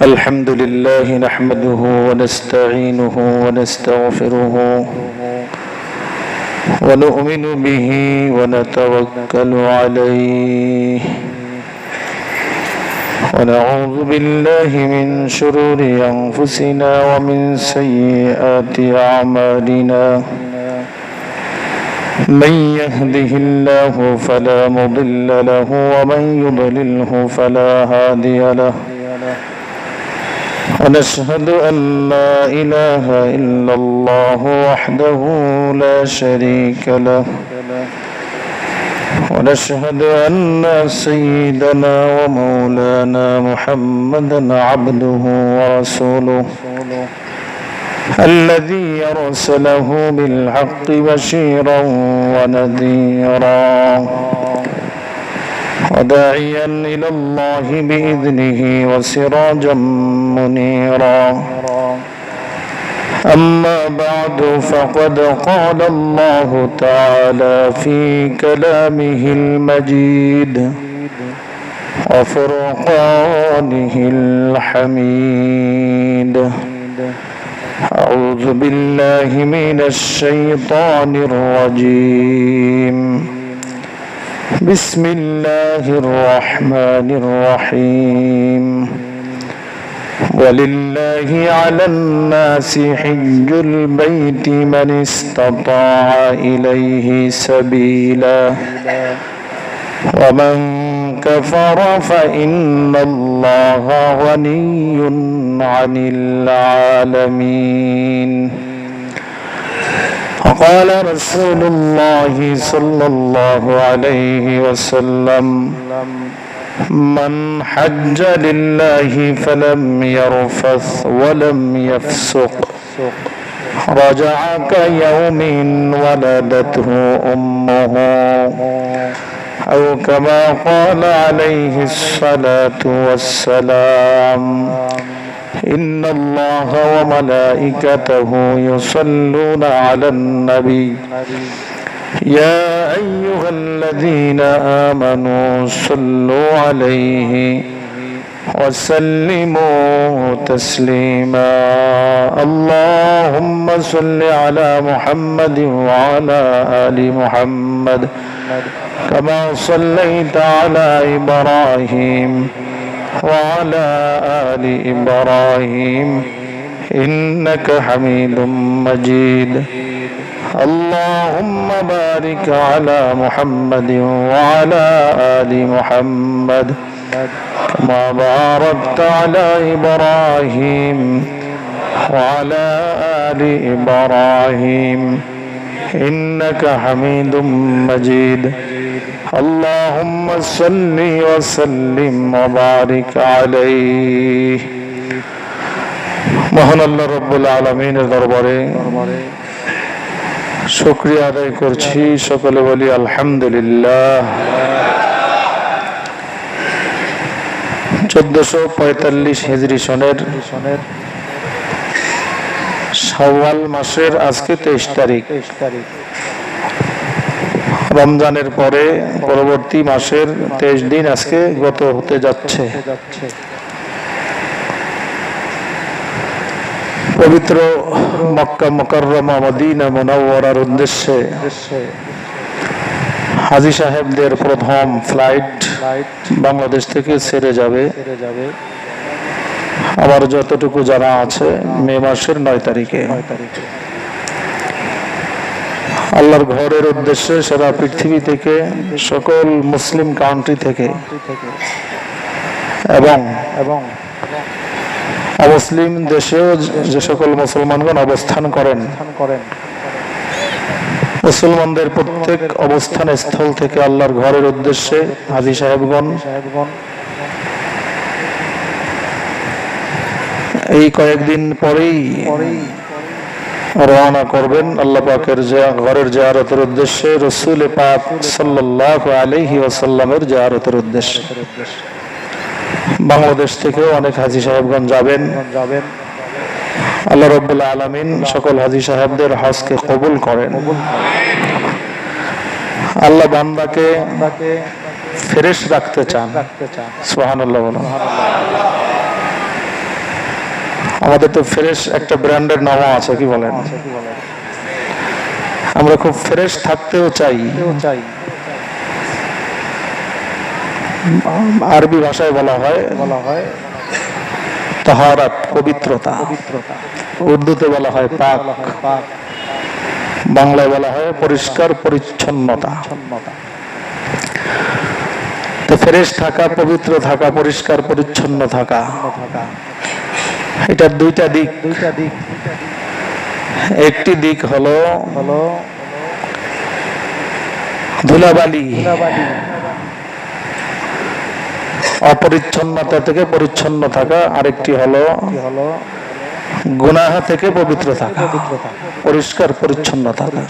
الحمد لله نحمده ونستعينه ونستغفره ونؤمن به ونتوكل عليه ونعوذ بالله من شرور أنفسنا ومن سيئات أعمالنا من يهده الله فلا مضل له ومن يضلله فلا هادي له ونشهد أن لا إله إلا الله وحده لا شريك له ونشهد أن سيدنا ومولانا محمدا عبده ورسوله الذي أرسله بالحق بشيرا ونذيرا وداعيا إلى الله بإذنه وسراجا منيرا أما بعد فقد قال الله تعالى في كلامه المجيد وفرقانه الحميد أعوذ بالله من الشيطان الرجيم بسم الله الرحمن الرحيم ولله على الناس حج البيت من استطاع إليه سبيلا ومن كفر فإن الله غني عن العالمين وقال رسول الله صلى الله عليه وسلم من حج لله فلم يرفث ولم يفسق رجع كيوم ولدته أمه أو كما قال عليه الصلاة والسلام إن الله وملائكته يصلون على النبي يا أيها الذين آمنوا صلوا عليه وسلموا تسليما اللهم صل على محمد وعلى آل محمد كما صليت على إبراهيم وعلى آل إبراهيم إنك حميد مجيد اللهم بارك على محمد وعلى آل محمد كما باركت على إبراهيم وعلى آل إبراهيم إنك حميد مجيد اللهم صل وسلم وبارك عليه মহান আল্লাহ রব্বুল আলামিনের দরবারে শুকরিয়া আদায় করছি সকলে বলি আলহামদুলিল্লাহ 1445 হিজরি সনের শাওয়াল মাসের আজকে 23 তারিখ রমজানের পরে পরবর্তী মাসের 23 দিন আজকে গত হতে যাচ্ছে পবিত্র মক্কা মুকাররমা মদিনা মুনাওয়ারার উদ্দেশ্যে হাজী সাহেবদের প্রথম ফ্লাইট বাংলাদেশ থেকে ছেড়ে যাবে আমার যতটুকু জানা আছে মে মাসের 9 তারিখে আল্লাহর ঘরের উদ্দেশ্যে সারা পৃথিবী থেকে সকল মুসলিম কান্ট্রি থেকে এবং অমুসলিম দেশেও যে সকল মুসলমানগণ অবস্থান করেন মুসলমানদের প্রত্যেক অবস্থান স্থল থেকে আল্লাহর ঘরের উদ্দেশ্যে হাজী সাহেবগণ এই কয়েকদিন পরেই রওনা করবেন আল্লাহ পাকের ঘরের জিয়ারতের উদ্দেশ্যে রাসূল পাক সাল্লাল্লাহু আলাইহি ওয়াসাল্লামের জিয়ারতের উদ্দেশ্যে বাংলাদেশ থেকেও অনেক হাজী সাহেবগণ যাবেন আল্লাহ রাব্বুল আলামিন সকল হাজী সাহেবদের হজকে কবুল করেন আল্লাহ বান্দাকে ফ্রেশ রাখতে চান সুবহানাল্লাহ বলুন আমাদের তো ফ্রেশ একটা ব্র্যান্ডের নামও আছে, কি বলেন? আমরা খুব ফ্রেশ থাকতেও চাই। আরবি ভাষায় বলা হয় তাহারাত, পবিত্রতা। উর্দুতে বলা হয় পাক, বাংলায় বলা হয় পরিষ্কার পরিচ্ছন্নতা। তো ফ্রেশ থাকা, পবিত্র থাকা, পরিষ্কার পরিচ্ছন্ন থাকা, এটার দুইটা দিক। একটি দিক হলো ধুলাবালি, অপরিচ্ছন্নতা থেকে পরিচ্ছন্ন থাকা। আরেকটি হলো গুনাহ থেকে পবিত্র থাকা, পরিষ্কার পরিচ্ছন্ন থাকা।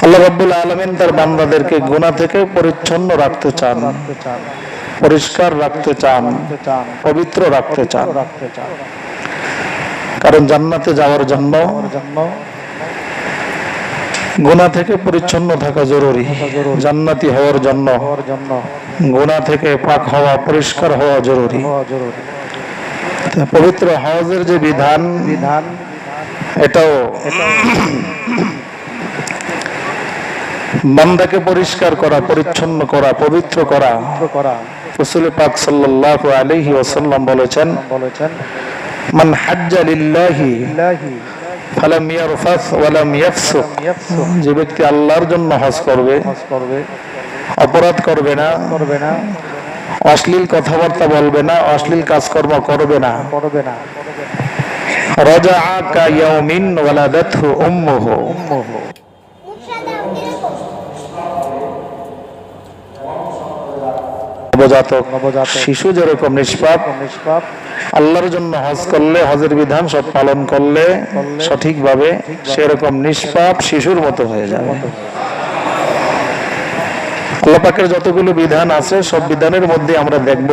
আল্লাহ রাব্বুল আলামিন তার বান্দাদেরকে গুনাহ থেকে পরিচ্ছন্ন রাখতে চান, পরিষ্কার রাখতে চান, পবিত্র রাখতে চান। কারণ জান্নাতে যাওয়ার জন্য গুনাহ থেকে পরিচ্ছন্ন থাকা জরুরি। জান্নাতি হওয়ার জন্য গুনাহ থেকে পাক হওয়া, পরিষ্কার হওয়া জরুরি। পবিত্র হজের যে বিধান, এটাও বান্দাকে পরিষ্কার করা, পরিচ্ছন্ন করা, পবিত্র করা। রাসূল পাক সাল্লাল্লাহু আলাইহি ওয়াসাল্লাম বলেছেন, মান হাজ্জা লিল্লাহি ফালাম ইয়ারফাস ওয়ালাম ইয়াফসুক, যে ব্যক্তি আল্লাহর জন্য হজ করবে, অপরাধ করবে না, অশ্লীল কথাবার্তা বলবে না, অশ্লীল কাজকর্ম করবে না, রাজাআ কা ইয়াউমিন ওয়ালাদাতহু উম্মুহু, নবজাতক শিশু যেরকম নিষ্পাপ, আল্লাহর জন্য হজ করলে, হজের বিধান সব পালন করলে সঠিকভাবে, সেরকম নিষ্পাপ শিশুর মতো হয়ে যাবে। আল্লাহ পাকের যতগুলো বিধান আছে, সব বিধানের মধ্যে আমরা দেখব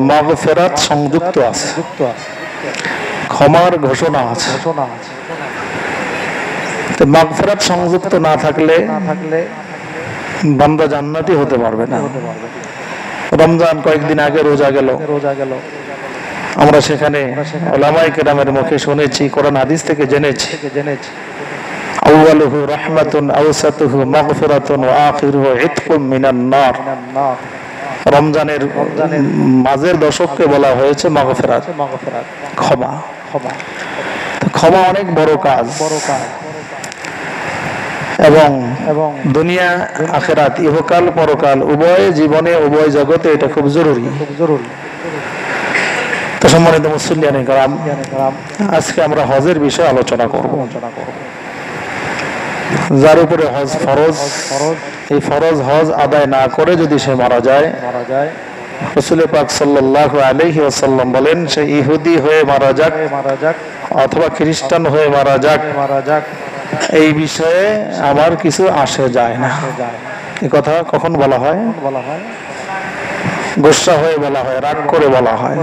মাগফিরাত সংযুক্ত আছে, ক্ষমার ঘোষণা আছে। তো মাগফিরাত সংযুক্ত না থাকলে বান্দা জান্নাতি হতে পারবে না। রমজান কয়েকদিন আগে রোজা গেল, আমরা সেখানে উলামায়ে কেরামের মুখে শুনেছি, কোরআন হাদিস থেকে জেনেছি, আউয়ালুহু রাহমাতুন আওসাতুহু মাগফিরাতুন ওয়া আখিরুহু ইতকুম মিনান নার। রমজানের মাঝের দশককে বলা হয়েছে মাগফিরাত, ক্ষমা। ক্ষমা অনেক বড় কাজ, এবং দুনিয়া আখিরাত, ইহকাল পরকাল উভয় জীবনে, উভয় জগতে এটা খুব জরুরি। তো সম্মানিত মুসল্লিয়ানে কেরাম, আজকে আমরা হজের বিষয়ে আলোচনা করব। যার উপরে হজ ফরজ, এই ফরজ হজ আদায় না করে যদি সে মারা যায়, রাসূল পাক সাল্লাল্লাহু আলাইহি ওয়াসাল্লাম বলেন, সে ইহুদি হয়ে মারা যাক অথবা খ্রিস্টান হয়ে মারা যাক, এই বিষয়ে আমার কিছু আসে যায় না। এই কথা কখন বলা হয়? গোসা হয়ে বলা হয়, রাগ করে বলা হয়।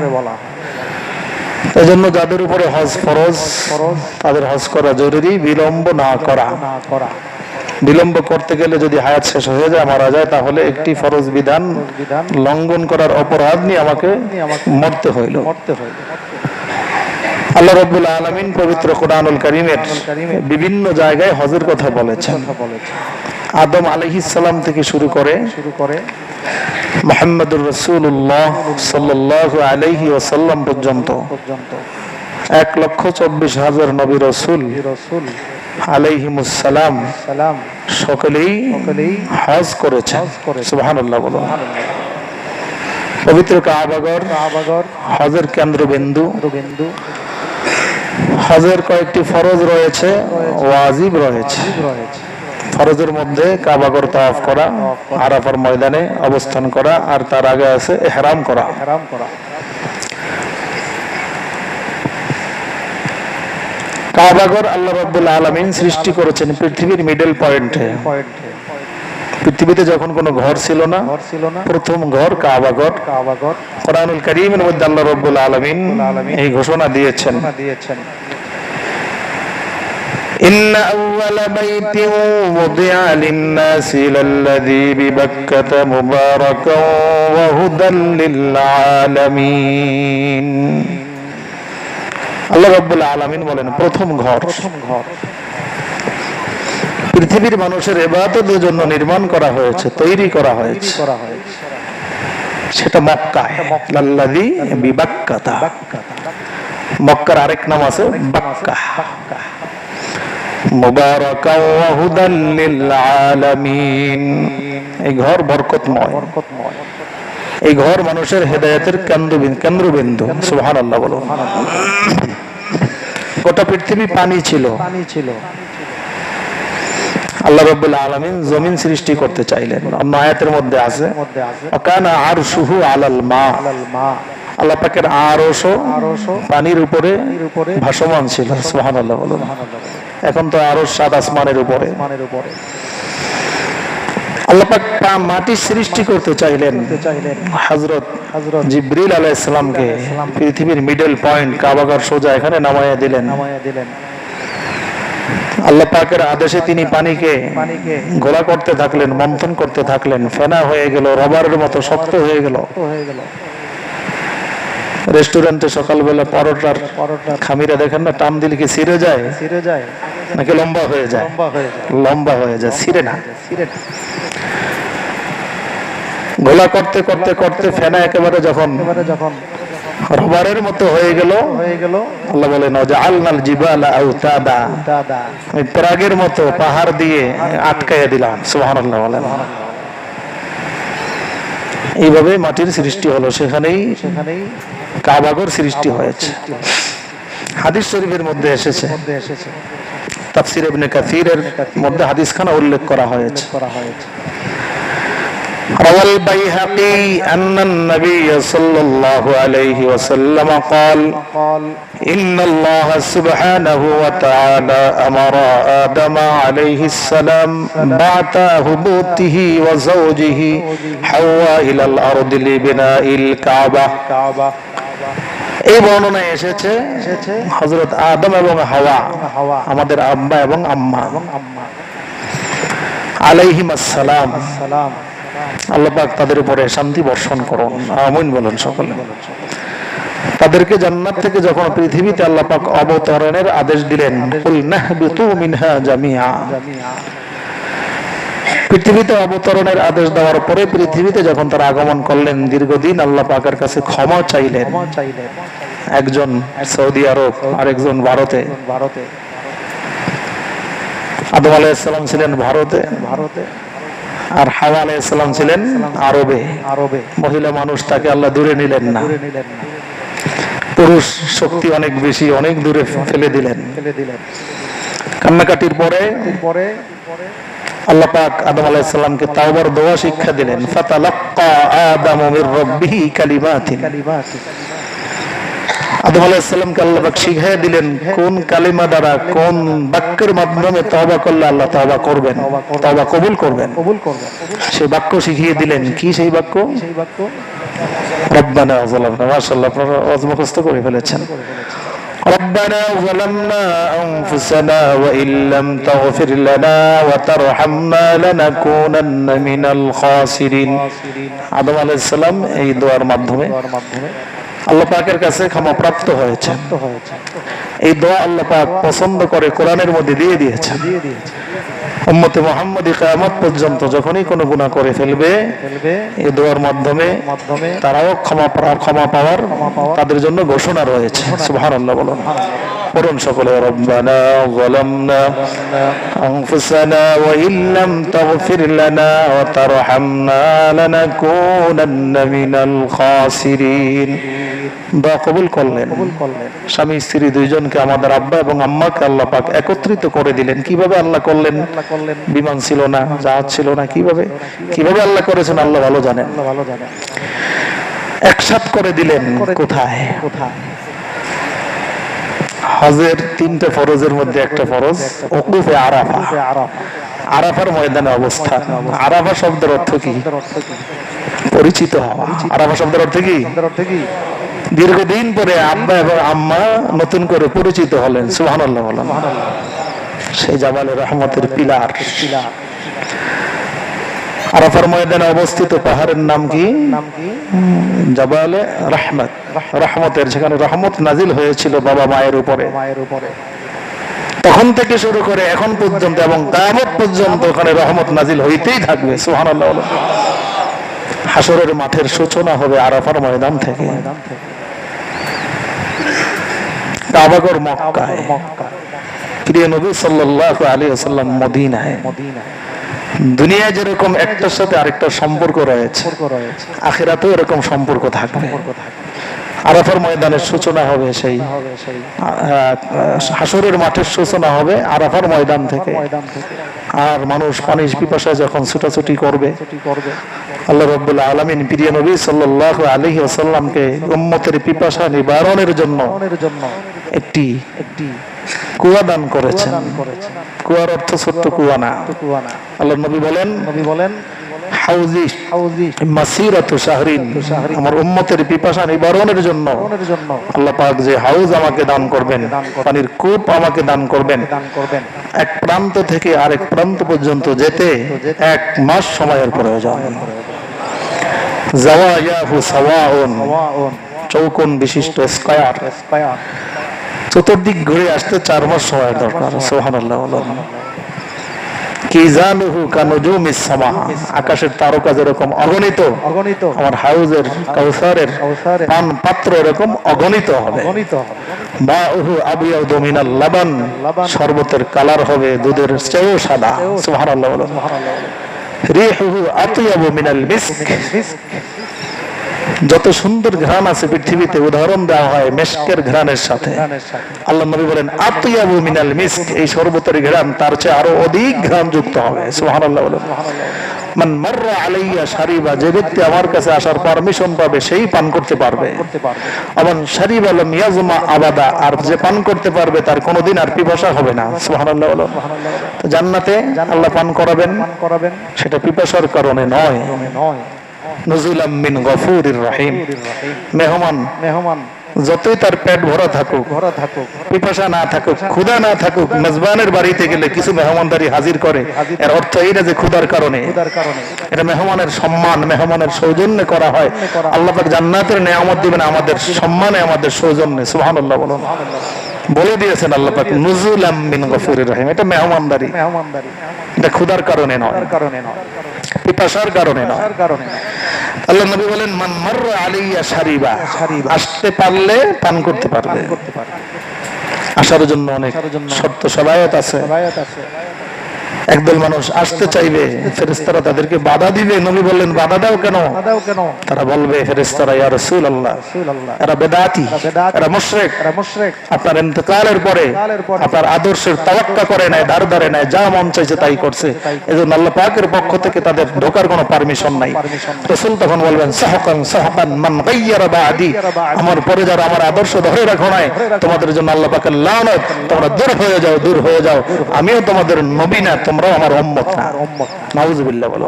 এই জন্য যাদের উপরে হজ ফরজ, তাদের হজ করা জরুরি, বিলম্ব না করা। বিলম্ব করতে গেলে যদি হায়াত শেষ হয়ে যায়, মারা যায়, তাহলে একটি ফরজ বিধান লঙ্ঘন করার অপরাধ নিয়ে আমাকে মরতে হইল। আল্লাহ রাব্বুল আলামিন পবিত্র কোরআনুল কারীমের বিভিন্ন জায়গায় হজের কথা বলেছেন। আদম আলাইহিস সালাম থেকে শুরু করে মুহাম্মদুর রাসূলুল্লাহ সাল্লাল্লাহু আলাইহি ওয়াসাল্লাম পর্যন্ত 1,24,000 নবী রাসূল আলাইহিমুস সালাম সকলেই হজ করেছেন। সুবহানাল্লাহ বলুন। পবিত্র কাবাগর হজের কেন্দ্রবিন্দু। হজের কয়েকটি ফরজ রয়েছে, ওয়াজিব রয়েছে। ফরজের মধ্যে কাবাগর তাওয়াফ করা, আরাফার ময়দানে অবস্থান করা, আর তার আগে আছে ইহরাম করা। কাবাগর আল্লাহ রাব্বুল আলামিন সৃষ্টি করেছেন পৃথিবীর মিডল পয়েন্টে। পৃথিবীতে যখন কোনো ঘর ছিল না, প্রথম ঘর কাবাগর। কোরআনুল কারীমের মধ্যে আল্লাহ রাব্বুল আলামিন এই ঘোষণা দিয়েছেন, ইন্না আউওয়ালা বাইতিন ওয়াদিআ লিন-নাসি লাল্লাযী বিবাক্কাতা মুবারাকান ওয়া হুদাল লিল-আলামিন। আল্লাহ রাব্বুল আলামিন বলেন প্রথম ঘর পৃথিবীর মানুষের ইবাদতের জন্য নির্মাণ করা হয়েছে, তৈরি করা হয়েছে, সেটা মক্কায়। লাল্লাযী বিবাক্কাতা, মক্কার আরেক নাম আছে বাক্কা। মুবারাকাও ওয়া হুদাল লিল আলামিন, এই ঘর বরকতময়, এই ঘর মানুষের হেদায়েতের কেন্দ্রবিন্দু। সুবহানাল্লাহ বলুন। গোটা পৃথিবী পানি ছিল, আল্লাহ রাব্বুল আলামিন জমিন সৃষ্টি করতে চাইলেন। অন্য আয়াতের মধ্যে আছে ওয়াকানা আরশুহু আলাল মা, আল্লাহ পাকের আরশ পানির উপরে ভাসমান ছিল। সুবহানাল্লাহ বলুন। এখন তো আরশ সাত আসমানের উপরে। আল্লাহ পাক মাটি সৃষ্টি করতে চাইলেন, হযরত জিবরিল আলাইহিস সালামকে পৃথিবীর মিডল পয়েন্ট কাবাগর সোজা এখানে নামায়া দিলেন। আল্লাহ পাকের আদেশে তিনি পানিকে ঘোলা করতে থাকলেন, মন্থন করতে থাকলেন, ফেনা হয়ে গেল, রবারের মতো শক্ত হয়ে গেল। রেস্টুরেন্টে সকালবেলা পরোটার খামিরা দেখেন না, টান দিলে কি ছিঁড়ে যায় নাকি লম্বা হয়ে যায়? লম্বা হয়ে যায়, ছিঁড়ে না। ঘোলা করতে করতে করতে ফেনা একেবারে যখন রবারের মতো হয়ে গেল, আল্লাহ বলেন ওয়াজআলনাল জিবালা আওতাদা, আমি পরাগের মতো পাহাড় দিয়ে আটকাইয়া দিলাম। সুবহানাল্লাহ বলেন। এইভাবে মাটির সৃষ্টি হলো, সেখানেই কাবাগর সৃষ্টি হয়েছে। হাদিস শরীফের মধ্যে এসেছে, তাফসীর ইবনে কাসীরের মধ্যে হাদিসখানা উল্লেখ করা হয়েছে। روى البيهقي أن النبي صلى الله عليه وسلم قال إن الله سبحانه وتعالى أمر آدم عليه السلام بعث هبوطه وزوجه حواء إلى الأرض لبناء الكعبة। এই বর্ণনায় এসেছে হযরত আদম এবং হাওয়া, আমাদের আব্বা এবং আম্মা আলাইহিমাস সালাম, আল্লাহ পাক তাদের উপরে শান্তি বর্ষণ করুন, আমিন বলুন সকলে। তাদেরকে জান্নাত থেকে যখন পৃথিবীতে আল্লাহ পাক অবতরণের আদেশ দিলেন, কুল নাহবিতু মিনহা জামিআ, পৃথিবীতে অবতরণের আদেশ দেওয়ার পরে পৃথিবীতে যখন তারা আগমন করলেন, দীর্ঘদিন আল্লাহ পাকের কাছে ক্ষমা চাইলেন। একজন সৌদি আরব, আরেকজন ভারতে। আদম আলাইহিস সালাম ছিলেন ভারতে, আর হাওয়া আলাইহিস সালাম ছিলেন আরবে। মহিলা মানুষ, তাকে আল্লাহ দূরে নিলেন না, পুরুষ শক্তি অনেক বেশি, অনেক দূরে ফেলে দিলেন। কান্নাকাটির পরে আল্লাহ পাক আদম আলাইহিস সালামকে তাওবার দোয়া শিক্ষা দিলেন। ফাতালাক্কা আদামু মির রাব্বিহি কালিমাতিন, আদম আলাইহিস সালামকে আল্লাহ পাক শিখিয়ে দিলেন কোন কালিমা দ্বারা, কোন বাক্যের মাধ্যমে তওবা করলে আল্লাহ তওবা করবেন, তওবা কবুল করবেন। সেই বাক্য শিখিয়ে দিলেন। কি সেই বাক্য? রব্বানা যালামনা। মাশাআল্লাহ, আপনারা ওয়াজ মুখস্থ করে ফেলেছেন। ربنا ظلمنا أنفسنا وإن لم تغفر لنا وترحمنا لنكونن من الخاسرين। আদম আলাইহিস সালাম এই দোয়ার মাধ্যমে আল্লাহ পাকের কাছে ক্ষমাপ্রাপ্ত হয়েছে। এই দোয়া আল্লাহ পাক পছন্দ করে কোরআনের মধ্যে দিয়ে দিয়েছেন। উম্মতে মুহাম্মাদি কিয়ামত পর্যন্ত যখনই কোনো গুনাহ করে ফেলবে, এই দোয়ার মাধ্যমে তারাও ক্ষমা পাওয়ার তাদের জন্য ঘোষণা রয়েছে। সুবহানাল্লাহ বলুন, পড়ুন সকলে। রব্বানা যালামনা আনফুসানা ওয়া ইল্লাম তাগফির লানা ওয়া তারহামনা লানাকুনান্না মিনাল খাসিরিন। দোয়া কবুল করলেন। স্বামী স্ত্রী দুইজনকে, আমাদের আব্বা এবং আম্মাকে আল্লাহ পাক একত্রিত করে দিলেন। কিভাবে আল্লাহ করলেন? বিমান ছিল না, জাহাজ ছিল না, কিভাবে আল্লাহ করেছেন আল্লাহ ভালো জানেন। একসাথ করে দিলেন। কোথায়? হজের তিনটা ফরজের মধ্যে একটা ফরজ ওকুফে আরাফা, আরাফার ময়দানে অবস্থান। আরাফা শব্দের অর্থ কি? পরিচিত হওয়া। আরাফা শব্দের অর্থ কি? দীর্ঘদিন পরে আব্বা এবং আম্মা নতুন করে পরিচিত হলেন। সুবহানাল্লাহ বলেন। সেই জাবালে রহমতের পিলার আরাফার ময়দানে অবস্থিত পাহাড়ের নাম কি? জাবালে রাহমাত, রহমতের, যেখানে রহমত নাজিল হয়েছিল বাবা মায়ের উপরে। তখন থেকে শুরু করে এখন পর্যন্ত এবং কিয়ামত পর্যন্ত ওখানে রহমত নাজিল হইতেই থাকবে। সুবহানাল্লাহ। হাশরের মাঠের সূচনা হবে আরাফার ময়দান থেকে। কাবাগর মক্কায়, প্রিয় নবী সাল্লাল্লাহু আলাইহি ওয়াসাল্লাম মদিনায়। দুনিয়ায় যেরকম একটার সাথে আরেকটার সম্পর্ক রয়েছে, আখিরাতেও এরকম সম্পর্ক থাকবে। আরাফার ময়দানের সূচনা হবে সেই হাশরের মাঠের সূচনা হবে আরাফার ময়দান থেকে। আর মানুষ পানি পিপাসায় যখন ছুটাছুটি করবে, আল্লাহ রাব্বুল আলামিন প্রিয় নবী সাল্লাল্লাহু আলাইহি ওয়াসাল্লামকে উম্মতের পিপাসা নিবারণের জন্য একটি কুয়া দান করেছেন। কুয়ার অর্থ ছোট্ট কুয়া না। আল্লাহ নবী বলেন হাউজি মাসিরাতু শাহরিন, আমার উম্মতের পিপাসা নিবারণের জন্য আল্লাহ পাক যে হাউজ আমাকে দান করবেন, পানির কূপ আমাকে দান করবেন, এক প্রান্ত থেকে আরেক প্রান্ত পর্যন্ত যেতে 1 মাস সময়ের প্রয়োজন। জাওয়ায়াহু সাওয়াউন, চৌকোন বিশিষ্ট স্কয়ার, চতুর্দিক ঘুরে আসতে 4 মাস সময়ের দরকার। সুবহানাল্লাহ। কিজানুহু কানুজুমিস সামা, আকাশের তারকা যেরকম অগণিত, আমার হাউজের কাউসারের পান পাত্র এরকম অগণিত হবে। মাউহু আবিয়াদু মিনাল লাবান, শরবতের কালার হবে দুধের চেয়েও সাদা। সুবহানাল্লাহ। রিহুহু আতয়াবু মিনাল মিস্ক, যত সুন্দর ঘ্রাণ আছে পৃথিবীতে উদাহরণ দেওয়া হয় মেশকের ঘ্রাণের সাথে। আল্লাহ নবী বলেন আতয়াবু মিনাল মিস্ক, এই শরবতের ঘ্রাণ তার চেয়ে আরো অধিক ঘ্রাণ যুক্ত হবে। সুবহানাল্লাহ। মান মাররা আলাইয়া শারিবা, যে ব্যক্তি আমার কাছে আসার পারমিশন পাবে সেই পান করতে পারবে। আমান শারিবা লাম ইয়াজমা আবাদা, আর যে পান করতে পারবে তার কোনোদিন আর পিপাসা হবে না। সুবহানাল্লাহ। জান্নাতে আল্লাহ পান করাবেন, সেটা পিপাসার কারণে নয়। নুজুলাম মিন গফুরির রহিম, মেহমান যতই তার পেট ভরা থাকুক, পিপাসা না থাকুক, ক্ষুধা না থাকুক, মেজবানের বাড়িতে গেলে কিছু মেহমানদারি হাজির করে, এর অর্থ এই না যে ক্ষুধার কারণে। এটা মেহমানের সম্মান, মেহমানের সৌজন্যে করা হয়। আল্লাহ পাক জান্নাতের নিয়ামত দিবেন আমাদের সম্মানে, আমাদের সৌজন্যে। সুবহানাল্লাহ। বলে দিয়েছেন আল্লাহ পাক নুজুলাম মিন গফুরির রহিম, এটা মেহমানদারি, এটা ক্ষুধার কারণে নয়, পিপাসার কারণে নয়। আল্লাহ নবী বলেন মান মাররা আলাইয়া শারিবা, আসতে পারলে পান করতে পারবে। আসার জন্য অনেক শর্ত শরায়ত আছে। একদল মানুষ আসতে চাইবে, ফেরেশতারা তাদেরকে বাধা দিবে। নবী বললেন বাধা দাও কেন? তারা বলবে ফেরেশতারা ইয়া রাসূলুল্লাহ, এরা বেদাতি, এরা মুশরিক, আপনার ইন্তেকালের পরে আপনার আদর্শের তাওয়াক্কা করে নাই, ধার ধারে নাই, যা মন চাইছে তাই করছে। এজন্য আল্লাহ পাকের পক্ষ থেকে তাদের ঢোকার কোনো পারমিশন নাই। রাসূল তখন বলবেন সাহকান সাহকান মান গায়্যারা বাদি, আমার পরে যারা আমার আদর্শ ধরে রাখো নাই, তোমাদের জন্য আল্লাহ পাকের লানত, তোমরা দূর হয়ে যাও, দূর হয়ে যাও। আমিও তোমাদের নবী না, তোমরাও আমার উম্মত না। নাউযুবিল্লাহ। বলো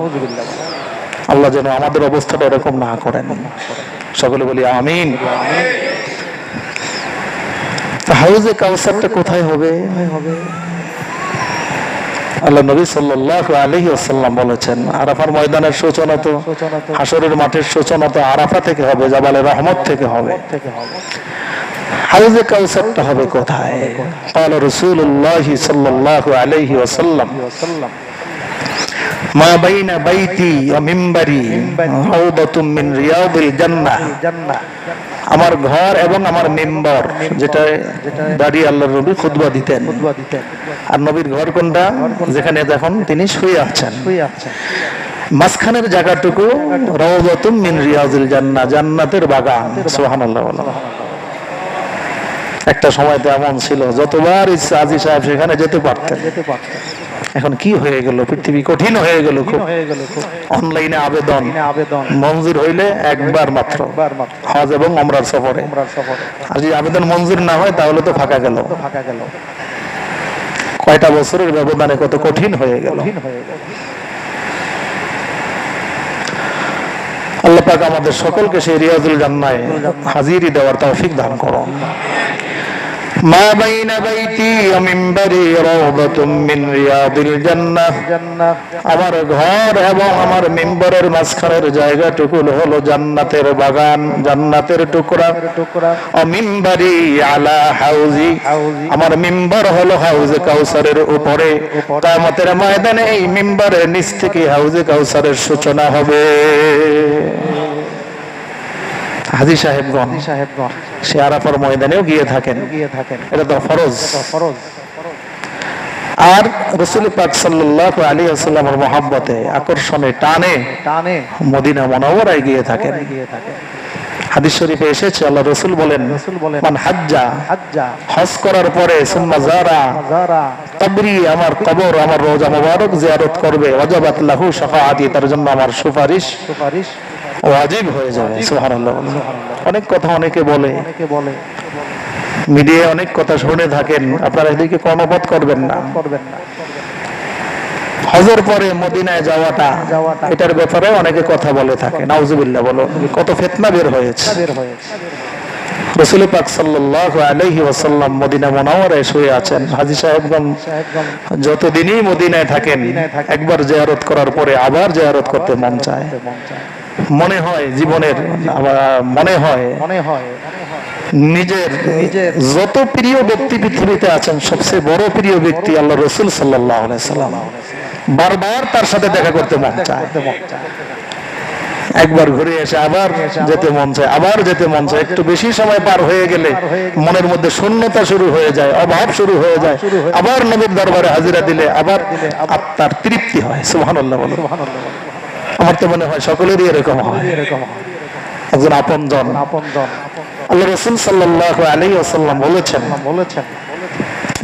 আল্লাহ যেন আমাদের অবস্থাটা এরকম না করেন। সকলে বলি আমিন। হাউজে কাউসারটা কোথায় হবে? আল্লাহ নবী সাল্লাল্লাহু আলাইহি ওয়াসাল্লাম বলেছেন আরাফার ময়দানের সূচনা তো, হাশরের মাঠের সূচনা তো আরাফা থেকে হবে, জাবালে রহমত থেকে হবে। হাউজে কাউসারটা হবে কোথায়? قال رسول الله صلى الله عليه وسلم ما بين بيتي ومنبري روضة من رياض الجنة, আমার ঘর এবং আমার মিম্বর, যেটা দাঁড়িয়ে আল্লাহর নবী খুতবা দিতেন। আর নবীর ঘর কোনটা? যেখানে এখন তিনি শুয়ে আছেন। মাঝখানের জায়গাটুকু রাওযাতুম মিন রিয়াজিল জান্নাহ, জান্নাতের বাগান। সুবহানাল্লাহ। একটা সময় তো এমন ছিল যতবার ইচ্ছা হাজী সাহেব সেখানে যেতে পারতেন। এখন কি হয়ে গেল? পৃথিবী কঠিন হয়ে গেল খুব। অনলাইনে আবেদন মঞ্জুর হইলে একবার মাত্র হজ এবং উমরার সফরে। আর যদি আবেদন মঞ্জুর না হয় তাহলে তো ফাঁকা গেল। কয়টা বছরের ব্যবধানে কত কঠিন হয়ে গেল। আল্লাহ পাক আমাদের সকলকে সেই রিয়াজুল জান্নাহে হাজিরি দেওয়ার তৌফিক দান করুন। মা বাইনা বাইতি ওয়া মিম্বারি রাওদাতুম মিন রিয়াদিল জান্নাহ, আমার ঘর এবং আমার মিম্বরের মাঝখানের জায়গাটুকু হলো জান্নাতের বাগান, জান্নাতের টুকরা। ওয়া মিম্বারি আলা হাউজি, আমার মিম্বার হলো হাউজে কাউসারের উপরে। কিয়ামতের ময়দানে এই মিম্বারের নিচ থেকে হাউজে কাউসারের সূচনা হবে। হাজী সাহেবগণ সে আরাফার ময়দানেও গিয়ে থাকেন, এটা তো ফরজ। আর রাসূল পাক সাল্লাল্লাহু আলাইহি ওয়াসাল্লামের মহব্বতে, আকর্ষণে, টানে মদিনা মুনাওয়ারায় গিয়ে থাকেন। হাদিস শরীফে এসেছে আল্লাহ রাসূল বলেন, মান হাজ্জা, হজ করার পরে সুম্মা যারা কবরি, আমার কবর, আমার রওজা মুবারক জিয়ারত করবে, ওয়াজাবাত লাহু শাফাআতি, তার জন্য আমার সুপারিশ ওয়াজিব হয়ে যাবে। সুবহানাল্লাহ। অনেক কথা অনেকে বলে, মিডিয়ায় অনেক কথা শুনে থাকেন, আপনারা এদিকে কর্ণপাত করবেন না। হজের পরে মদিনায় যাওয়াটা, এটার ব্যাপারে অনেকে কথা বলে থাকে, নাউজুবিল্লাহ। বলো, কত ফিতনা বের হয়েছে। রাসূল পাক সাল্লাল্লাহু আলাইহি ওয়াসাল্লাম মদিনা মুনাওয়ারায় শুয়ে আছেন। হাজী সাহেবগণ যতদিনই মদিনায় থাকেন, একবার জিয়ারত করার পরে আবার জিয়ারত করতে মন চায়। মনে হয় জীবনের, মনে হয় নিজের যত প্রিয় ব্যক্তি পৃথিবীতে আছেন, সবচেয়ে বড় প্রিয় ব্যক্তি আল্লাহ রাসূল সাল্লাল্লাহু আলাইহি সাল্লাম, বারবার তার সাথে দেখা করতে মন চায়। একবার ঘুরে এসে আবার যেতে মন চায়, আবার যেতে মন চায়। একটু বেশি সময় পার হয়ে গেলে মনের মধ্যে শূন্যতা শুরু হয়ে যায়, অভাব শুরু হয়ে যায়। আবার নবীর দরবারে হাজিরা দিলে আবার আত্মার তৃপ্তি হয়। সুবহানাল্লাহ। বলো, আমার তো মনে হয় সকলেরই এরকম হয়। একজন আপনজন আল্লাহ রাসূল সাল্লাল্লাহু আলাইহি ওয়াসাল্লাম বলেছেন,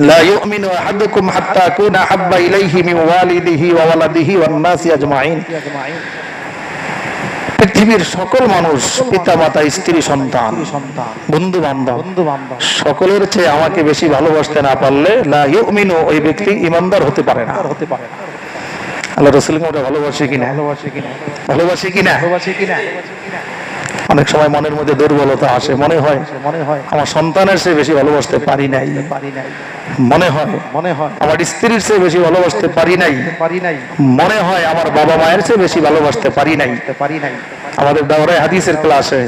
লা ইউমিনু আহাদুকুম হাত্তা আকুনা হাব্বা ইলাইহি মিন ওয়ালিদিহি ওয়া ওয়ালাদিহি ওয়ান নাসি আজমাইন। পৃথিবীর সকল মানুষ, পিতা মাতা, স্ত্রী সন্তান, বন্ধু বান্ধব, সকলের চেয়ে আমাকে বেশি ভালোবাসতে না পারলে লা ইউমিনু, ওই ব্যক্তি ঈমানদার হতে পারে না। আল্লাহ রাসূলকে আমরা ভালোবাসি কিনা? অনেক সময় মনের মধ্যে দুর্বলতা আসে, মনে হয় আমার সন্তানের চেয়ে বেশি ভালোবাসতে পারি নাই, মনে হয় আমার স্ত্রীর চেয়ে বেশি ভালোবাসতে পারি নাই, মনে হয় আমার বাবা মায়ের চেয়ে বেশি ভালোবাসতে পারি নাই। আমাদের দাওরায়ে হাদিসের ক্লাসে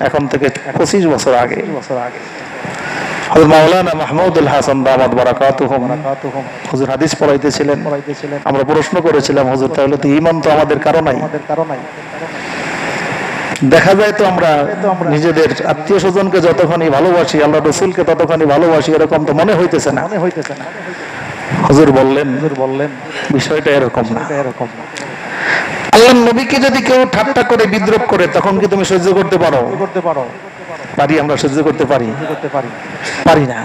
এখন থেকে 25 বছর আগে হযরত মাওলানা মাহমুদুল হাসান দামাত বারাকাতুহুম হুজুর হাদিস পড়াইতেছিলেন। আমরা প্রশ্ন করেছিলাম, হুজুর তাহলে তো ঈমান তো আমাদের কারো নাই। দেখা যায় তো আমরা নিজেদের আত্মীয় স্বজনকে যতখানি ভালোবাসি, আল্লাহ রাসূলকে ততখানি ভালোবাসি, এরকম তো মনে হইতেছে না। হুজুর বললেন বিষয়টা এরকম না। আল্লাহর নবীকে যদি কেউ ঠাট্টা করে, বিদ্রূপ করে, তখন কি তুমি সহ্য করতে পারো? পারি। আমরা সহ্য করতে পারি না।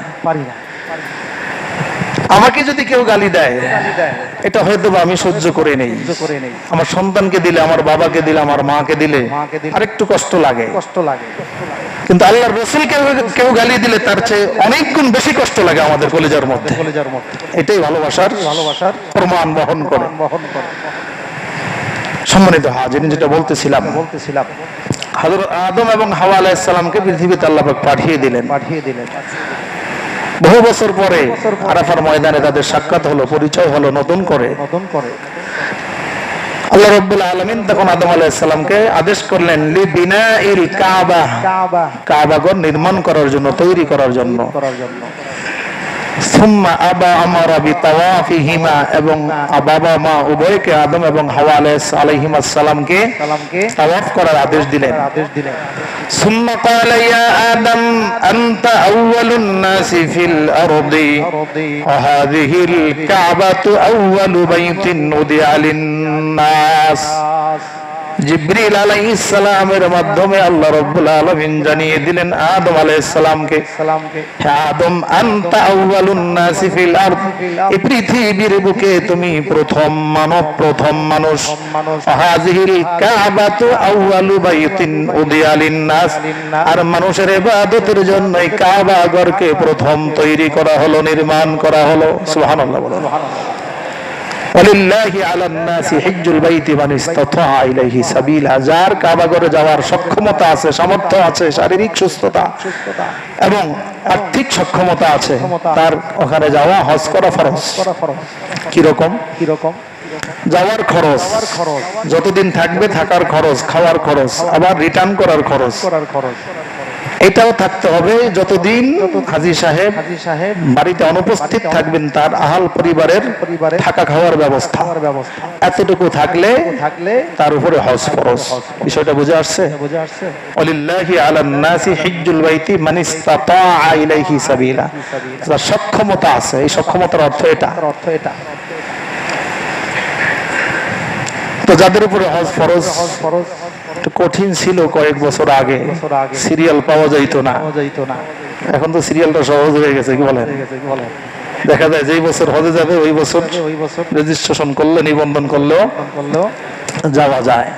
আমাকে যদি কেউ গালি দেয়, এটা হয়তো আমি সহ্য করে নেই। আমার সন্তানকে দিলে, আমার বাবাকে দিলে, আমার মাকে দিলে আরেকটু কষ্ট লাগে। কিন্তু আল্লাহর রাসূলকে কেউ গালি দিলে তার চেয়ে অনেক গুণ বেশি কষ্ট লাগে আমাদের কলিজার মধ্যে। এটাই ভালোবাসার প্রমাণ বহন করে। সম্মানিত হাজিরিন, যেটা বলতেছিলাম, হযরত আদম এবং হাওয়া আলাইহিস সালামকে পৃথিবীতে আল্লাহ পাক পাঠিয়ে দিলেন। বহু বছর পরে আরাফার ময়দানে তাদের সাক্ষাৎ হলো, পরিচয় হলো নতুন করে। আল্লাহ রাব্বুল আলামিন তখন আদম আলাইহিস সালামকে আদেশ করলেন, লিবিনাইল কাবা, কাবাঘর নির্মাণ করার জন্য, তৈরি করার জন্য। সুম্মা আবা আমারা বিতাওয়াফিহিমা, এবং বাবা মা উভয়কে, আদম এবং হাওয়া আলাইহিমাস সালামকে তাওয়াফ করার আদেশ দিলেন। সুম্মা ক্বালা ইয়া আদম আনতা আউয়ালুন নাসি ফিল আরদি ওয়া হাযিহিল কাবাতু আউয়ালু বাইতিন উদিআ লিন-নাস। জিবরিল আলাইহিস সালামের মাধ্যমে আল্লাহ রাব্বুল আলামিন জানিয়ে দিলেন আদম আলাইহিস সালামকে, হে আদম, আনতা আউয়ালুন নাসি ফিল আরদ, এই পৃথিবীর বুকে তুমি প্রথম মানব, প্রথম মানুষ। হাযিহিল কাবাতু আউয়ালু বাইতিন উদিআ লিন-নাস, আর মানুষের ইবাদতের জন্য এই কাবা ঘরকে প্রথম তৈরি করা হলো, নির্মাণ করা হলো। সুবহানাল্লাহ। ওয়ালিল্লাহি আলান নাসি হিজ্জুল বাইতি মান ইসতাতা ইলাইহি সাবিলা, যার কাবা ঘরে যাওয়ার সক্ষমতা আছে, সামর্থ্য আছে, শারীরিক সুস্থতা এবং আর্থিক সক্ষমতা আছে, তার ওখানে যাওয়া, হজ করা ফরজ। কি রকম? যাওয়ার খরচ, যতদিন থাকবে থাকার খরচ, খাওয়ার খরচ, আবার রিটার্ন করার খরচ, এটাও থাকতে হবে। যতদিন হাজী সাহেব বাড়িতে অনুপস্থিত থাকবেন, তার আহাল পরিবারের থাকা খাওয়ার ব্যবস্থা, এতটুকু থাকলে তার উপরে হজ ফরজ। বিষয়টা বুঝে আসছে? ওয়ালিল্লাহি আলান নাসি হিজ্জুল বাইতি মান ইসতাতা ইলাইহি সাবিলা, যার সক্ষমতা আছে। এই সক্ষমতার অর্থ এটা। তো যাদের উপরে হজ ফরজ কঠিন ছিল কয়েক বছর আগে, সিরিয়াল পাওয়া যাইতো না। এখন তো সিরিয়ালটা সহজ হয়ে গেছে, কি বলেন? দেখা যায় যেই বছর হজে যাবে ওই বছর রেজিস্ট্রেশন করলে, নিবন্ধন করলেও যাওয়া যায়।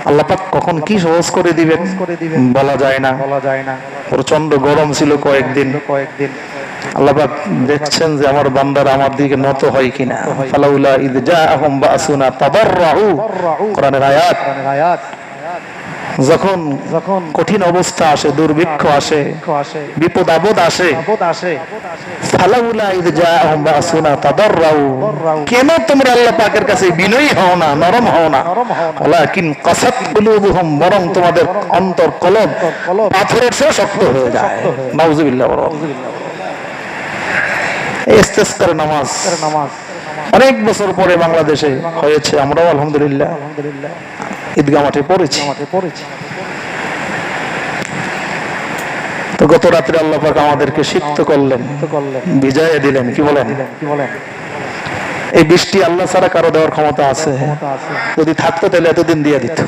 আল্লাহ পাক কখন কি সহজ করে দিবেন বলা যায় না। প্রচন্ড গরম ছিল কয়েকদিন। আল্লাহ পাক দেখছেন যে আমার বান্দারা আমার দিকে নত হয় কিনা। ফালাউলা ইয জাআহুম বাসুনা তাদাররু, কোরআনের আয়াত। যখন কঠিন অবস্থা আসে, দুর্ভিক্ষ আসে, বিপদ আপদ আসে, ফালাউলা ইয জাআহুম বাসুনা তাদাররু, কেন তোমরা আল্লাহ পাকের কাছে বিনয়ী হও না, নরম হও না? ওয়ালাকিন কাসাত কুলুবুহুম, বরং তোমাদের অন্তর কলব পাথরের চেয়ে শক্ত হয়ে যায়। নাউযুবিল্লাহ। ইস্তেসকার নামাজ অনেক বছর পরে বাংলাদেশে হয়েছে, আমরাও আলহামদুলিল্লাহ ঈদগাহ মাঠে পড়েছি। তো গত রাত্রে আল্লাহ পাক আমাদেরকে সিক্ত করলেন, বিজয় দিলেন। কি বলেন? এই বৃষ্টি আল্লাহ ছাড়া কারো দেওয়ার ক্ষমতা আছে? যদি থাকতো তাহলে এতদিন দিয়ে দিত।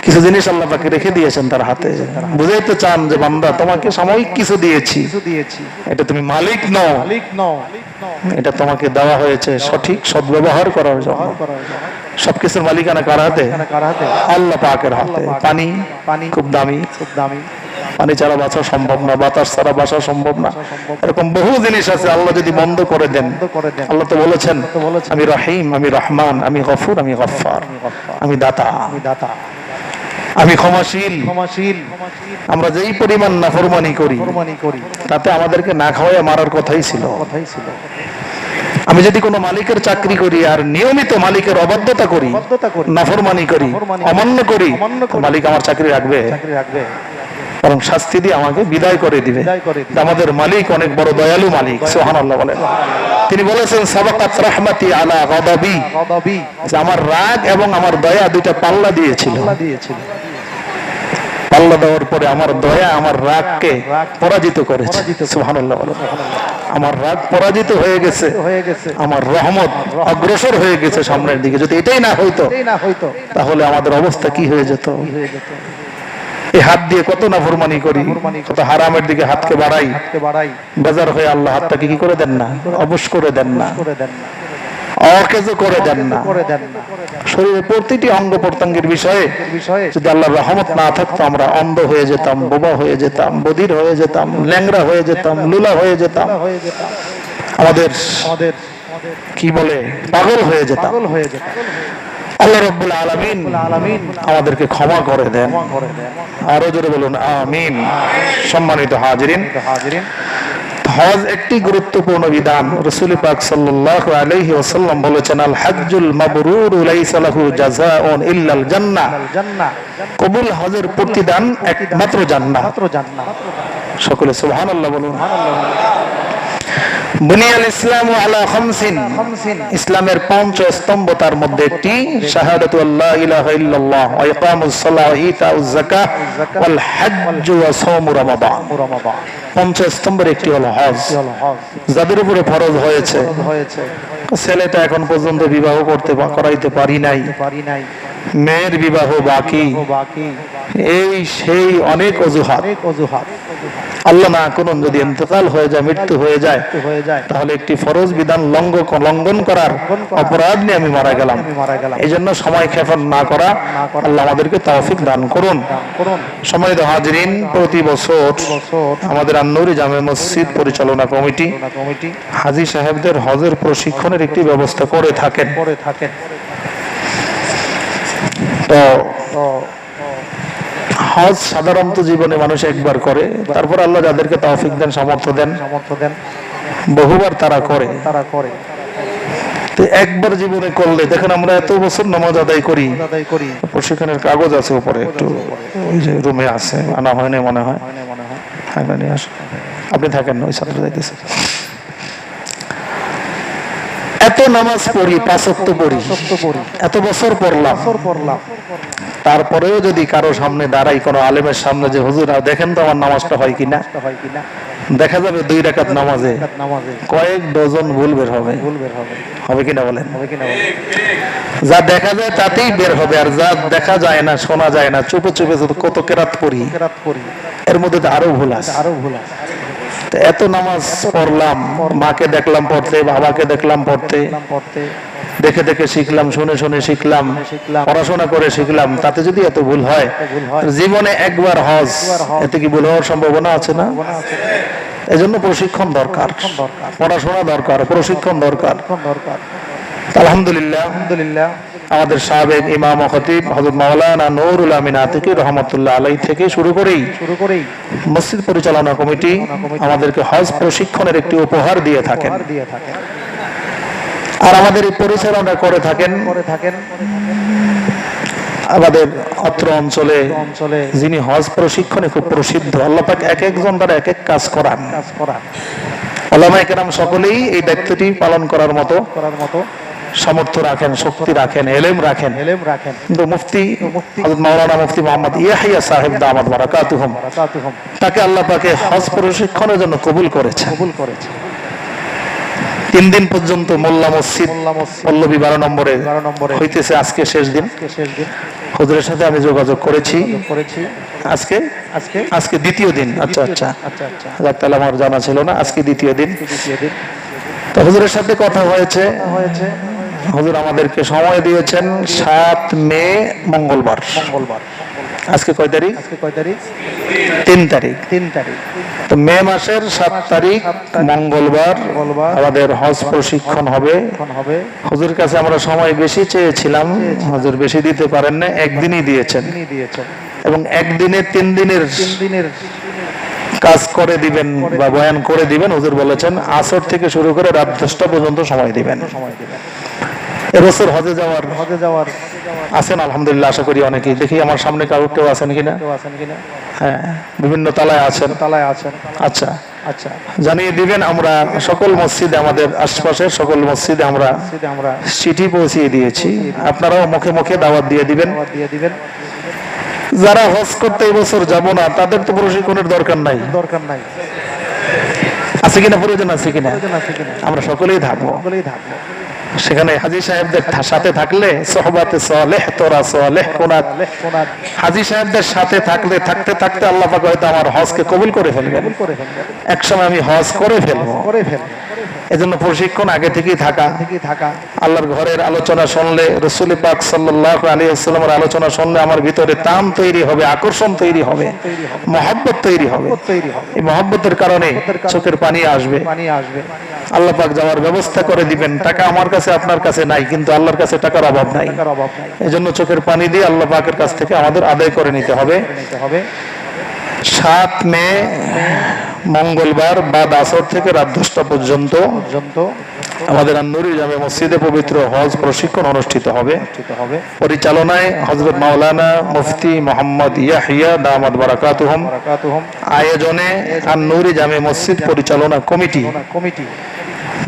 কিছু জিনিস আল্লাহ পাকে রেখে দিয়েছেন তার হাতে। বুঝাইতে চান যে বান্দা, তোমাকে সাময়িক কিছু দিয়েছি, এটা তুমি মালিক নও, এটা তোমাকে দেওয়া হয়েছে সঠিক সদ্ব্যবহার করার জন্য। সবকিছুর মালিকানা কার হাতে? আল্লাহ পাকের হাতে। পানি খুব দামি, পানি ছাড়া বাঁচা সম্ভব না, বাতাস ছাড়া বাঁচা সম্ভব না। এরকম বহু জিনিস আছে, আল্লাহ যদি বন্ধ করে দেন। আল্লাহ তো বলেছেন, আমি রহিম, আমি রহমান, আমি গফুর, আমি গফফার, আমি দাতা, আমি ক্ষমাশীল। আমরা যেই পরিমাণ নাফরমানি করি তাতে আমাদেরকে না খাওয়ায় মারার কথাই ছিল। আমি যদি কোনো মালিকের চাকরি করি আর নিয়মিত মালিকের অবাধ্যতা করি, নাফরমানি করি, অমান্য করি, মালিক আমার চাকরি রাখবে? বরং শাস্তি দিয়ে আমাকে বিদায় করে দিবে। আমাদের মালিক অনেক বড় দয়ালু মালিক। সুবহানাল্লাহ বলেন। তিনি বলেছেন, সাবাকাত রাহমাতি আলা গাদাবি, যে আমার রাগ এবং আমার দয়া দুইটা পাল্লা দিয়েছিল। পাল্লা দেওয়ার পরে আমার দয়া আমার রাগকে পরাজিত করেছে। সুবহানাল্লাহ বলেন। আমার রাগ পরাজিত হয়ে গেছে, আমার রহমত অগ্রসর হয়ে গেছে সামনের দিকে। যদি এটাই না হইতো তাহলে আমাদের অবস্থা কি হয়ে যেত? এই হাত দিয়ে কত নাফরমানি করি, কত হারামের দিকে হাতকে বাড়াই, বেজার হয়ে আল্লাহ হাতটাকে কি করে দেন না? অবশ করে দেন না, অকেজ করে দেন না। শরীরের প্রতিটি অঙ্গ প্রত্যঙ্গের বিষয়ে যদি আল্লাহর রহমত না থাকতো, আমরা অন্ধ হয়ে যেতাম, বোবা হয়ে যেতাম, বধির হয়ে যেতাম, ল্যাংড়া হয়ে যেতাম, লুলা হয়ে যেতাম, আমাদের কি বলে পাগল হয়ে যেতাম। আল্লাহ রাব্বুল আলামিন আমাদেরকে ক্ষমা করে দেন। আরো জোরে বলুন আমিন। সম্মানিত হাজিরিন, হজ একটি গুরুত্বপূর্ণ বিধান। রাসূল পাক সাল্লাল্লাহু আলাইহি ওয়াসাল্লাম বলেছেন, আল হাজ্জুল মাবরুর লাইসা লাহু জাযাউন ইল্লাল জান্নাহ। কবুল হজের প্রতিদান একমাত্র জান্নাত। সকলে সুবহানাল্লাহ বলুন। বুনিয়াল ইসলামু আলা খামসিন, ইসলামের পাঁচ স্তম্ভ, তার মধ্যে একটি শাহাদাতু আল্লা ইলাহা ইল্লাল্লাহ ওয়া ইকামুস সালাহ ওয়া ইতাউজ যাকাহ ওয়াল হজ্জ ওয়া সাওমু রমাদান। পাঁচ স্তম্ভের একটি হলো হজ। যাদের উপরে ফরজ হয়েছে, ছেলেটা এখন পর্যন্ত বিবাহ করাইতে পারি নাই, মেয়ের বিবাহ বাকি, এই সেই অনেক অজুহাত। আল্লাহ না করুন যদি ইন্তেকাল হয়ে যায়, মৃত্যু হয়ে যায়, তাহলে একটি ফরজ বিধান লঙ্ঘন করার অপরাধ নিয়ে আমি মারা গেলাম। এই জন্য সময় ক্ষেপণ না করা, আল্লাহ আমাদেরকে তৌফিক দান করুন। সম্মানিত হাজিরিন, প্রতি বছর আমাদের আন-নূরি জামে মসজিদ পরিচালনা কমিটি হাজী সাহেবদের হজের প্রশিক্ষণের একটি ব্যবস্থা করে থাকেন। তো হজ সাধারণত জীবনে মানুষ একবার করে, তারপর আল্লাহ যাদেরকে তৌফিক দেন, সামর্থ্য দেন, বহুবার তারা করে। তো একবার জীবনে করলে দেখেন, আমরা এত বছর নামাজ আদায় করি, প্রশিক্ষণের কাগজ আছে উপরে, একটু ওই যে রুমে আছে, আনা হয় না মনে হয়, আপনি থাকেন না, ওই ছাত্র যাইতেছে। এত নামাজ পড়ি, 5 ওয়াক্ত পড়ি, এত বছর পড়লাম, তারপরেও যদি কারো সামনে দাঁড়াই, কোনো আলেমের সামনে, যে হুজুর দেখেন তো আমার নামাজটা হয় কিনা, দেখা যাবে 2 রাকাত নামাজে কয়েক ডজন ভুল বের হবে। হবে কিনা বলেন? যা দেখা যায় তাতেই বের হবে, আর যা দেখা যায় না, শোনা যায় না, চুপে চুপে কত কেরাত পড়ি, এর মধ্যে তো আরো ভুল আছে। এত নামাজ পড়লাম, মাকে দেখলাম পড়তে, বাবাকে দেখলাম পড়তে, দেখে দেখে শিখলাম, শুনে শুনে শিখলাম, পড়াশোনা করে শিখলাম, তাতে যদি এত ভুল হয়, জীবনে একবার হজ, এতে কি ভুল হওয়ার সম্ভাবনা আছে না? এজন্য প্রশিক্ষণ দরকার, পড়াশোনা দরকার, প্রশিক্ষণ দরকার। আলহামদুলিল্লাহ, আমাদের সাবেক ইমাম ও খতিব হযরত মাওলানা নুরুল আমিন আতিকি রহমাতুল্লাহ আলাইহি থেকে শুরু করেই মসজিদ পরিচালনা কমিটি আমাদেরকে হজ প্রশিক্ষণের একটি উপহার দিয়ে থাকেন, আর আমাদের এই পরিচালনা করে থাকেন আমাদের অত্র অঞ্চলে যিনি হজ প্রশিক্ষণে খুব প্রসিদ্ধ। আল্লাহ পাক এক একজন দ্বারা এক এক কাজ করান। উলামায়ে কেরাম সকলেই এই দায়িত্বটি পালন করার মতো সামর্থ্য রাখেন, শক্তি রাখেন, এলেম রাখেন। কিন্তু মুফতি হযরত মাওলানা মুফতি মুহাম্মদ ইয়াহিয়া সাহেব দামাত বারাকাতুহুম, তাকে আল্লাহ পাকে হজ প্রশিক্ষণের জন্য কবুল করেছে। 3 দিন পর্যন্ত মোল্লা মসজিদ পল্লবী 12 নম্বরে হইতেছে, আজকে শেষ দিন। হুজুরের সাথে আমি যোগাযোগ করেছি, আজকে দ্বিতীয় দিন। আচ্ছা, তাহলে আমার জানা ছিল না, আজকে দ্বিতীয় দিন। তো হুজুরের সাথে কথা হয়েছে, হুজুর আমাদেরকে সময় দিয়েছেন 7 মে মঙ্গলবার। আজকে কয় তারিখ? 3 তারিখ। তো মে মাসের 7 তারিখ মঙ্গলবার আমাদের হজ প্রশিক্ষণ হবে। হুজুরের কাছে আমরা সময় বেশি চেয়েছিলাম, হুজুর বেশি দিতে পারেন না, একদিনই দিয়েছেন, এবং একদিনে 3 দিনের কাজ করে দিবেন বা বয়ান করে দিবেন। হুজুর বলেছেন আসর থেকে শুরু করে রাত 10টা পর্যন্ত সময় দিবেন। এবছর হজে যাওয়ার আছেন আলহামদুলিল্লাহ, আশা করি অনেকেই। দেখি আমার সামনে কেউ আছেন কিনা? হ্যাঁ, বিভিন্ন তালায় আছেন। আচ্ছা, জানিয়ে দিবেন। আমরা সকল মসজিদে, আমাদের আশপাশের সকল মসজিদে আমরা চিঠি পৌঁছিয়ে দিয়েছি, আপনারাও মুখে মুখে দাওয়াত দিয়ে দিবেন। যারা হজ করতে এবছর যাব না, তাদের তো প্রশিক্ষণের দরকার নাই। আছে কিনা? প্রয়োজন আছে কিনা? আমরা সকলেই থাকবো সেখানে। হাজী সাহেবদের সাথে থাকলে সোহবাতে সালেহ তোরা সালেহ কুনাত, হাজী সাহেবদের সাথে থাকলে থাকতে থাকতে আল্লাহ পাক হয়তো আমার হজকে কবুল করে ফেলবেন। একসময় আমি হজ করে ফেলবো। এজন্য প্রশিক্ষণ আগে থেকেই থাকা, আল্লাহর ঘরের আলোচনা শুনলে, রাসূল পাক সাল্লাল্লাহু আলাইহি ওয়াসাল্লামের আলোচনা শুনলে আমার ভিতরে টান তৈরি হবে, আকর্ষণ তৈরি হবে, মহব্বত তৈরি হবে। এই মহব্বতের কারণে চোখের পানি আসবে। আল্লাহ পাক যাওয়ার ব্যবস্থা করে দিবেন। টাকা আমার কাছে, আপনার কাছে নাই, কিন্তু আল্লাহর কাছে টাকার অভাব নাই। এজন্য চোখের পানি দিয়ে আল্লাহ পাকের কাছ থেকে আমাদের আদায় করে নিতে হবে। 7 মে মঙ্গলবার বাদ আসর থেকে রাত 10টা পর্যন্ত আমাদের আন-নূরি জামে মসজিদে পবিত্র হজ প্রশিক্ষণ অনুষ্ঠিত হবে। পরিচালনায় হযরত মাওলানা মুফতি মুহাম্মদ ইয়াহিয়া দামাত বারাকাতুহুম, আয়োজনে আন-নূরি জামে মসজিদ পরিচালনা কমিটি।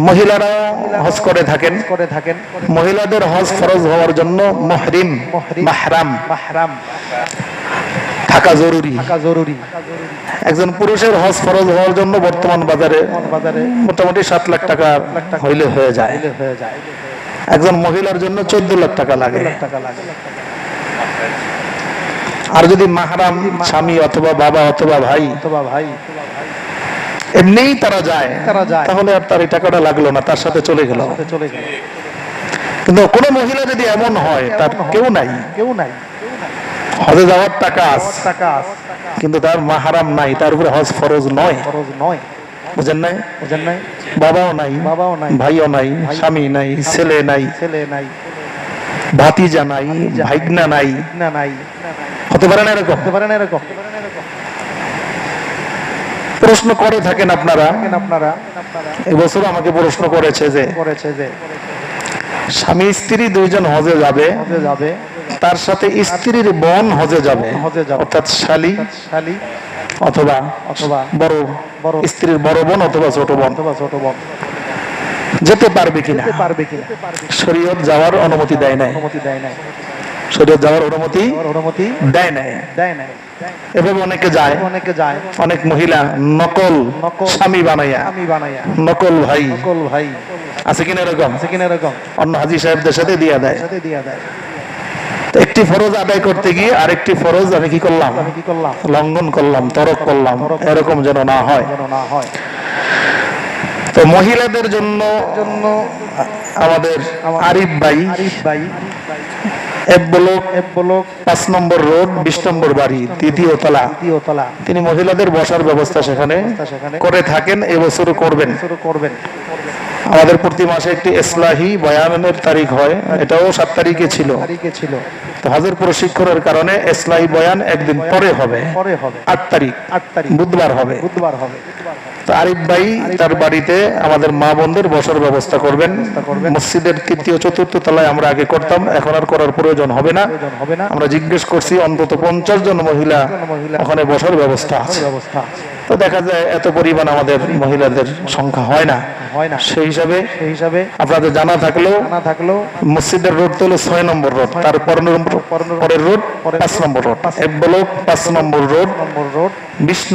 মহিলারা হজ করে থাকেন। মহিলাদের হজ ফরজ হওয়ার জন্য মাহরাম থাকা জরুরি। একজন পুরুষের হজ ফরজ হওয়ার জন্য বর্তমান বাজারে মোটামুটি 7 লাখ টাকা হইলে হয়ে যায়। একজন মহিলার জন্য 14 লাখ টাকা লাগে। আর যদি মাহরাম স্বামী অথবা বাবা অথবা ভাই এমনিই তারা যায় তাহলে আর তার এই টাকাটা লাগলো না, তার সাথে চলে গেল। কিন্তু কোনো মহিলা যদি এমন হয় তার কেউ নাই, হজে যাওয়ার টাকা আছে কিন্তু তার মাহরাম নাই, তার উপরে হজ ফরজ নয়, বুঝেন নাই? বাবাও নাই, ভাইও নাই, স্বামী নাই, ছেলে নাই, ভাতিজা নাই, ভাইগনা নাই, হতে পারে না এরকম? প্রশ্ন করে থাকেন আপনারা, এবছর আমাকে প্রশ্ন করেছে যে স্বামী স্ত্রী দুইজন হজে যাবে, তার সাথে স্ত্রীর বোন হজে যাবে, অর্থাৎ শালী অথবা বড় স্ত্রীর বড় বোন অথবা ছোট বোন যেতে পারবে কিনা? শরীয়ত যাওয়ার অনুমতি দেয় নাই, শরীয়ত যাওয়ার অনুমতি দেয় নাই। এভাবে অনেকে যায়, অনেক মহিলা নকল স্বামী বানাইয়া নকল ভাই আছে কিনা এরকম অন্য হাজী সাহেবদের সাথে দিয়া দেয়। একটি ফরজ আদায় করতে গিয়ে আরেকটি ফরজ আমি কি করলাম? লঙ্ঘন করলাম, তরক করলাম, এরকম যেন না হয়। তো মহিলাদের জন্য আমাদের আরিফ ভাই ব্লক 5 নম্বর রোড 20 নম্বর বাড়ি 3য় তলা, তিনি মহিলাদের বসার ব্যবস্থা সেখানে করে থাকেন, এবছরও করবেন। আমাদের প্রতি মাসে একটি ইসলাহি বয়ানের তারিখ হয়, এটাও 7 তারিখে ছিল। তো হজের প্রশিক্ষণের কারণে ইসলাহি বয়ান একদিন পরে হবে, 8 তারিখ বুধবার হবে। তো আরিফ ভাই তার বাড়িতে আমাদের মা বোনদের বসার ব্যবস্থা করবেন। মসজিদের 3য় 4র্থ তলায় আমরা আগে করতাম, এখন আর করার প্রয়োজন হবে না। আমরা জিজ্ঞেস করছি, অন্তত 50 জন মহিলা ওখানে বসার ব্যবস্থা আছে। তো দেখা যায় এত পরিমাণ আমাদের মহিলাদের সংখ্যা হয় না। সেই হিসাবে আপনাদের জানা থাকলেও মসজিদের রোড তো হলো 6 নম্বর রোড, তার পরের রোড 5 নম্বর রোড, ব্লক 5 নম্বর রোড 20